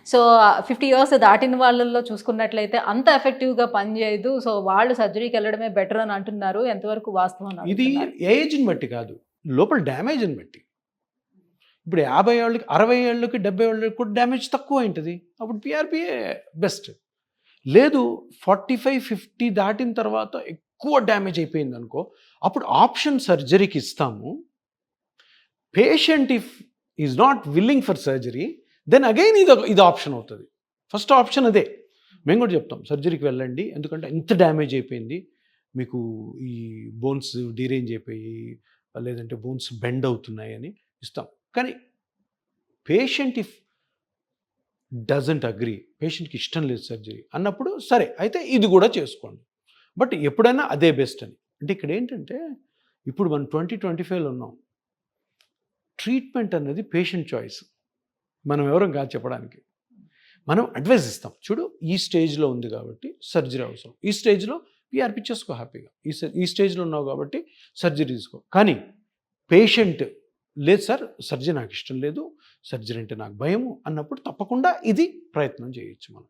So, 50 years దాటిన వాళ్ళలో చూసుకున్నట్లయితే అంత ఎఫెక్టివ్‌గా పనిచేయదు. సో, వాళ్ళు సర్జరీకెళ్ళడమే బెటర్ అని అంటున్నారు. ఎంతవరకు వాస్తవం అని ఇది అడుగుతున్నారు? ఏజ్‌ని బట్టి కాదు. లోపల డ్యామేజ్‌ని బట్టి. ఇప్పుడు 50 ఏళ్ళకి, 60 ఏళ్ళకి, 70 ఏళ్ళకి కూడా డ్యామేజ్ తక్కువైంటది. అప్పుడు పీఆర్‌పీయే బెస్ట్. లేదు 45, 50 దాటిన తర్వాత ఎక్కువ డ్యామేజ్ అయిపోయిందనుకో, అప్పుడు ఆప్షన్ సర్జరీకి ఇస్తాము. Patient if is not willing for surgery, then again ఇది ఆప్షన్ అవుతది. ఫస్ట్ ఆప్షన్ అదే. మేము కూడా చెప్తాం సర్జరీకి వెళ్ళండి. ఎందుకంటే ఇంత డ్యామేజ్ అయిపోయింది. మీకు ఈ బోన్స్ డీరేంజ్ అయిపోయి, లేదంటే బోన్స్ బెండ్ అవుతున్నాయని ఇస్తాం. కానీ పేషెంట్ ఇఫ్ డజంట్ అగ్రీ, పేషెంట్‌కి ఇష్టం లేదు సర్జరీ అన్నప్పుడు సరే అయితే ఇది కూడా చేసుకోండి. బట్ ఎప్పుడైనా అదే బెస్ట్ అని. అంటే ఇక్కడ ఏంటంటే ఇప్పుడు మనం 2025లో ఉన్నాం. ట్రీట్మెంట్ అన్నది పేషెంట్ చాయిస్. మనం ఎవరం కాదు చెప్పడానికి. మనం అడ్వైస్ ఇస్తాం. చూడు ఈ స్టేజ్‌లో ఉంది కాబట్టి సర్జరీ అవసరం. ఈ స్టేజ్‌లో పీఆర్‌పీ చేసుకో హ్యాపీగా. ఈ స్టేజ్‌లో ఉన్నావు కాబట్టి సర్జరీ తీసుకో. కానీ పేషెంట్ లేదు సార్ సర్జరీ నాకు ఇష్టం లేదు. సర్జరీ అంటే నాకు భయము అన్నప్పుడు తప్పకుండా ఇది ప్రయత్నం చేయొచ్చు మనం.